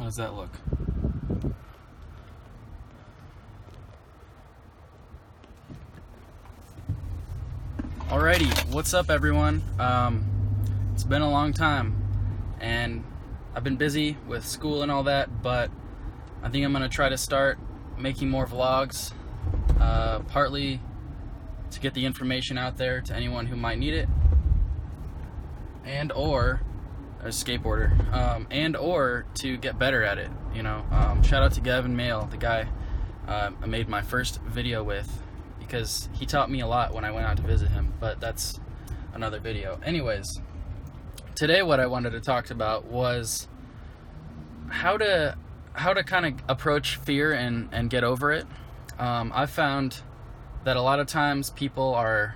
How does that look? Alrighty, what's up everyone? It's been a long time and I've been busy with school and all that, but I think I'm going to try to start making more vlogs, partly to get the information out there to anyone who might need it, and or a skateboarder, and or to get better at it, you know. Shout out to Gavin Mail, the guy I made my first video with, because he taught me a lot when I went out to visit him, but that's another video. Anyways, today what I wanted to talk about was how to kind of approach fear and get over it. I've found that a lot of times people are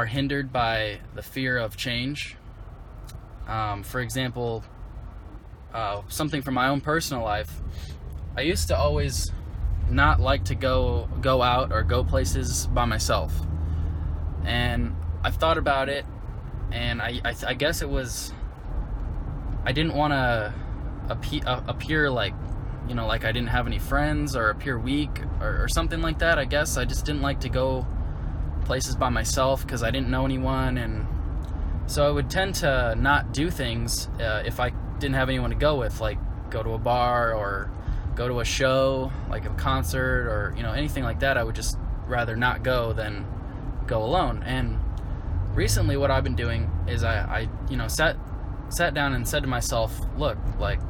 hindered by the fear of change. For example, something from my own personal life, I used to always not like to go out or go places by myself, and I've thought about it, and I guess it was, I didn't want to appear like, you know, like I didn't have any friends or appear weak or something like that. I guess I just didn't like to go places by myself because I didn't know anyone, and so I would tend to not do things if I didn't have anyone to go with, like go to a bar or go to a show, like a concert or, you know, anything like that. I would just rather not go than go alone. And recently what I've been doing is I you know, sat down and said to myself, look, like,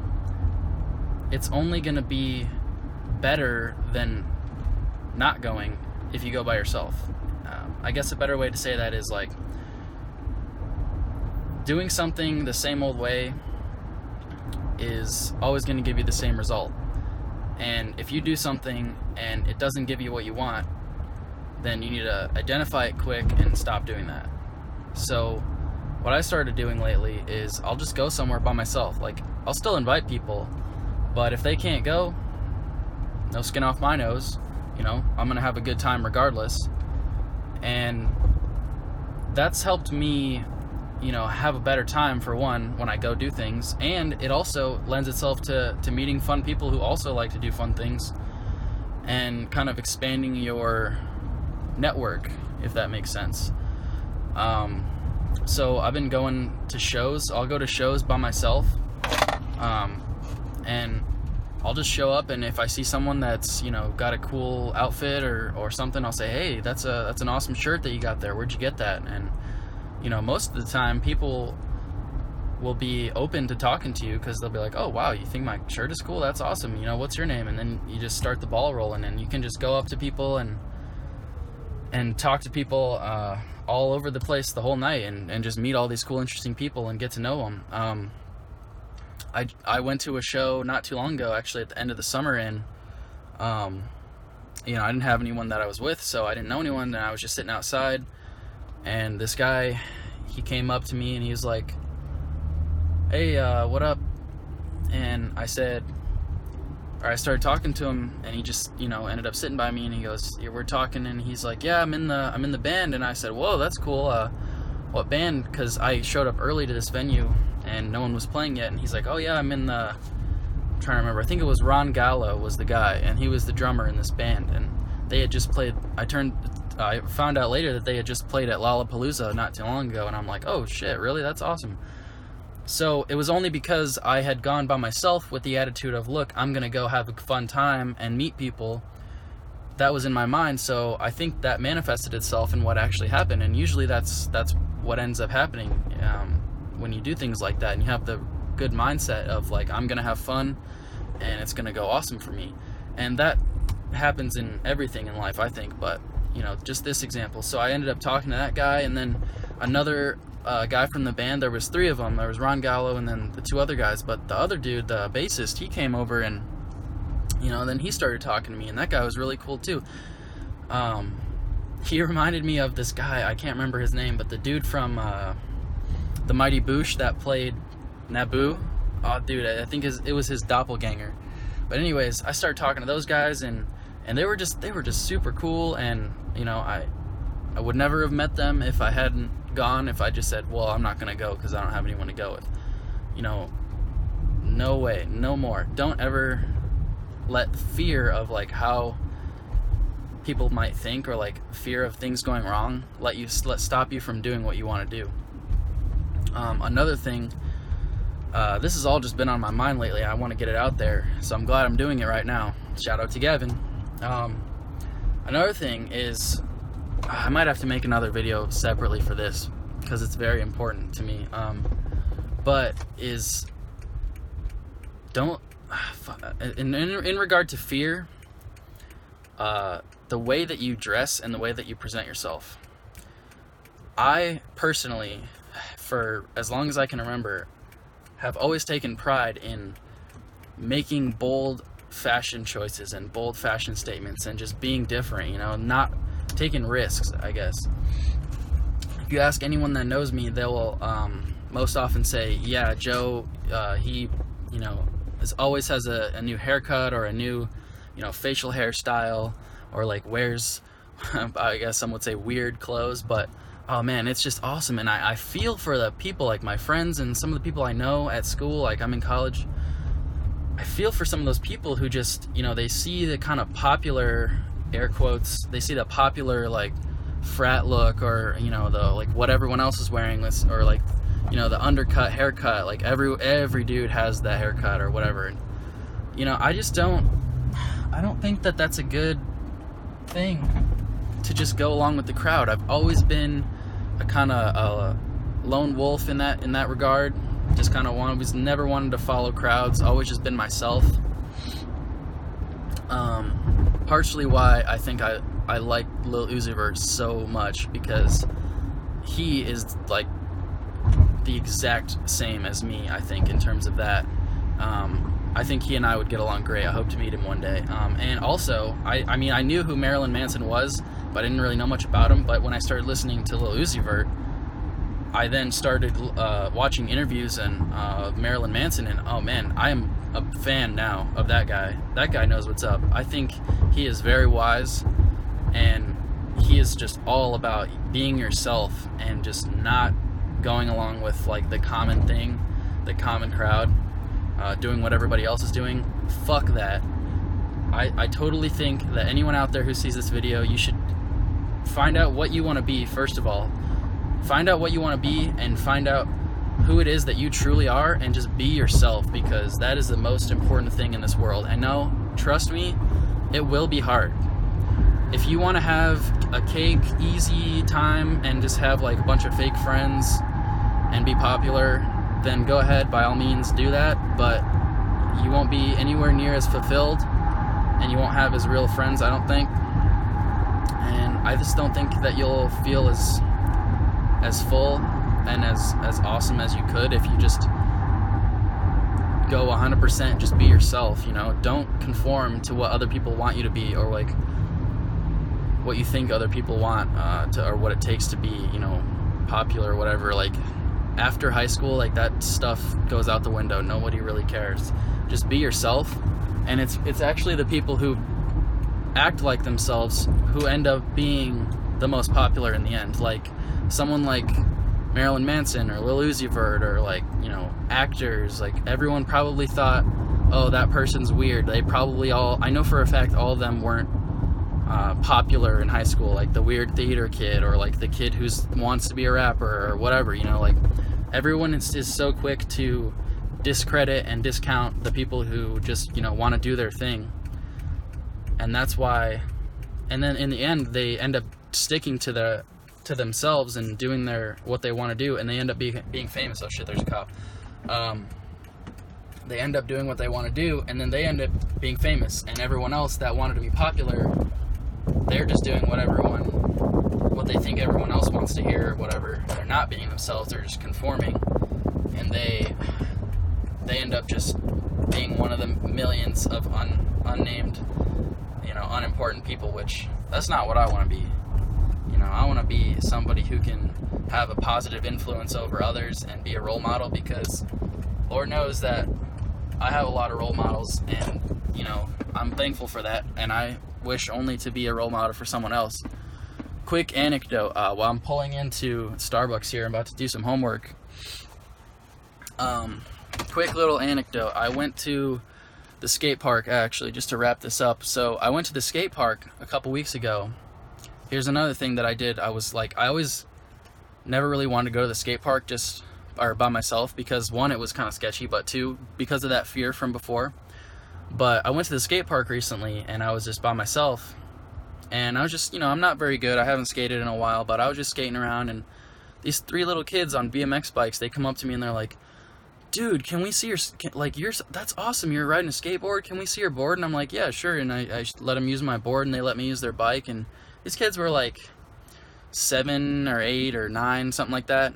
it's only gonna be better than not going if you go by yourself. I guess a better way to say that is, like, doing something the same old way is always going to give you the same result. And if you do something and it doesn't give you what you want, then you need to identify it quick and stop doing that. So what I started doing lately is I'll just go somewhere by myself. Like, I'll still invite people, but if they can't go, no skin off my nose, you know, I'm going to have a good time regardless. And that's helped me, you know, have a better time, for one, when I go do things, and it also lends itself to meeting fun people who also like to do fun things, and kind of expanding your network, if that makes sense. So I've been going to shows. I'll go to shows by myself, and I'll just show up, and if I see someone that's, you know, got a cool outfit or something, I'll say, hey, that's an awesome shirt that you got there, where'd you get that? And you know, most of the time people will be open to talking to you because they'll be like, oh wow, you think my shirt is cool? That's awesome. You know, what's your name? And then you just start the ball rolling, and you can just go up to people and talk to people all over the place the whole night, and just meet all these cool, interesting people and get to know them. I went to a show not too long ago, actually at the end of the summer, and you know, I didn't have anyone that I was with, so I didn't know anyone, and I was just sitting outside. And this guy, he came up to me and he was like, hey, what up? And I said, or I started talking to him, and he just, you know, ended up sitting by me, and he goes, yeah, we're talking, and he's like, yeah, I'm in the band. And I said, whoa, that's cool. What band? Because I showed up early to this venue and no one was playing yet. And he's like, oh yeah, I'm trying to remember, I think it was Ron Gallo was the guy, and he was the drummer in this band, and they had just played, I found out later that they had just played at Lollapalooza not too long ago, and I'm like, oh shit, really? That's awesome. So it was only because I had gone by myself with the attitude of, look, I'm gonna go have a fun time and meet people, that was in my mind. So I think that manifested itself in what actually happened, and usually that's what ends up happening when you do things like that, and you have the good mindset of, like, I'm gonna have fun and it's gonna go awesome for me. And that happens in everything in life, I think, but you know, just this example. So I ended up talking to that guy, and then another guy from the band. There was three of them. There was Ron Gallo and then the two other guys, but the other dude, the bassist, he came over, and you know, then he started talking to me, and that guy was really cool too. He reminded me of this guy, I can't remember his name, but the dude from the Mighty Boosh that played Naboo. Oh dude, I think it was his doppelganger. But anyways, I started talking to those guys, and they were just super cool, and you know, I would never have met them if I hadn't gone, if I just said, well, I'm not gonna go because I don't have anyone to go with. You know, no way, no more. Don't ever let fear of like how people might think, or like fear of things going wrong, let stop you from doing what you want to do. Another thing, this has all just been on my mind lately. I want to get it out there, so I'm glad I'm doing it right now. Shout out to Gavin. Another thing is, I might have to make another video separately for this because it's very important to me. But is, don't, in regard to fear, the way that you dress and the way that you present yourself. I personally, for as long as I can remember, have always taken pride in making bold fashion choices and bold fashion statements and just being different, you know, not taking risks, I guess. If you ask anyone that knows me, they will most often say, yeah, Joe, he, you know, always has a new haircut or a new, you know, facial hairstyle, or like wears, I guess some would say weird clothes, but oh man, it's just awesome. And I feel for the people, like my friends and some of the people I know at school, like I'm in college, I feel for some of those people who just, you know, they see the kind of popular, air quotes, they see the popular like frat look, or, you know, the like what everyone else is wearing, or like, you know, the undercut haircut, like every dude has that haircut or whatever. And, you know, I don't think that that's a good thing to just go along with the crowd. I've always been a kind of a lone wolf in that regard. Just kind of never wanted to follow crowds. Always just been myself. Partially why I think I like Lil Uzi Vert so much, because he is like the exact same as me, I think, in terms of that. I think he and I would get along great. I hope to meet him one day. And also, I mean, I knew who Marilyn Manson was, but I didn't really know much about him. But when I started listening to Lil Uzi Vert, I then started watching interviews and Marilyn Manson, and oh man, I am a fan now of that guy. That guy knows what's up. I think he is very wise, and he is just all about being yourself and just not going along with like the common thing, the common crowd, doing what everybody else is doing. Fuck that. I totally think that anyone out there who sees this video, you should find out what you want to be. First of all, find out what you want to be, and find out who it is that you truly are, and just be yourself, because that is the most important thing in this world. And no, trust me, it will be hard. If you want to have a cake, easy time, and just have like a bunch of fake friends and be popular, then go ahead, by all means do that, but you won't be anywhere near as fulfilled, and you won't have as real friends, I don't think. And I just don't think that you'll feel as full and as awesome as you could if you just go 100%, just be yourself, you know. Don't conform to what other people want you to be, or like what you think other people want or what it takes to be, you know, popular or whatever. Like after high school, like that stuff goes out the window. Nobody really cares. Just be yourself. And it's actually the people who act like themselves who end up being the most popular in the end. Like someone like Marilyn Manson or Lil Uzi Vert, or like, you know, actors, like everyone probably thought, oh, that person's weird. They probably all, I know for a fact, all of them weren't popular in high school, like the weird theater kid, or like the kid who wants to be a rapper or whatever, you know. Like everyone is so quick to discredit and discount the people who just, you know, want to do their thing. And that's why, and then in the end they end up sticking to themselves and doing what they want to do, and they end up being famous. Oh shit, there's a cop. They end up doing what they want to do, and then they end up being famous, and everyone else that wanted to be popular, they're just doing what they think everyone else wants to hear, or whatever. They're not being themselves, they're just conforming, and they end up just being one of the millions of unnamed, you know, unimportant people, which that's not what I want to be. You know, I want to be somebody who can have a positive influence over others and be a role model, because Lord knows that I have a lot of role models, and, you know, I'm thankful for that, and I wish only to be a role model for someone else. Quick anecdote, while I'm pulling into Starbucks here, I'm about to do some homework. quick little anecdote. I went to the skate park, actually, just to wrap this up. So I went to the skate park a couple weeks ago. Here's another thing that I did. I was like, I always never really wanted to go to the skate park or by myself, because one, it was kind of sketchy, but two, because of that fear from before. But I went to the skate park recently, and I was just by myself, and I was just, I'm not very good. I haven't skated in a while, but I was just skating around, and these 3 little kids on BMX bikes, they come up to me and they're like, dude, can we see that's awesome, you're riding a skateboard, can we see your board? And I'm like, yeah, sure. And I let them use my board, and they let me use their bike. And these kids were like 7 or 8 or 9, something like that.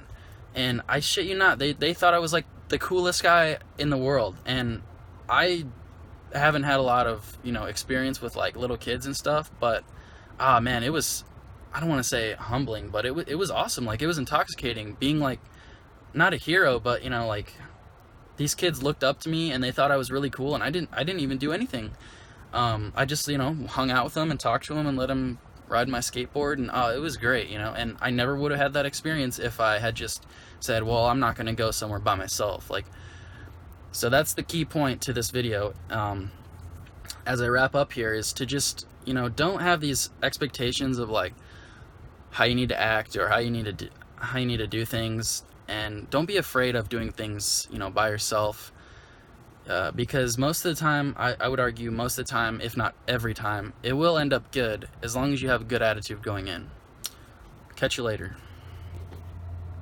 And I shit you not, they thought I was like the coolest guy in the world. And I haven't had a lot of, experience with like little kids and stuff, but man, it was, I don't want to say humbling, but it was awesome. Like, it was intoxicating being like, not a hero, but like, these kids looked up to me and they thought I was really cool, and I didn't even do anything. I just, hung out with them and talked to them and let them ride my skateboard, and it was great, and I never would have had that experience if I had just said, well, I'm not going to go somewhere by myself. Like, so that's the key point to this video, as I wrap up here, is to just, don't have these expectations of like how you need to act or how you need to do things. And don't be afraid of doing things, by yourself, because most of the time, I would argue most of the time, if not every time, it will end up good as long as you have a good attitude going in. Catch you later.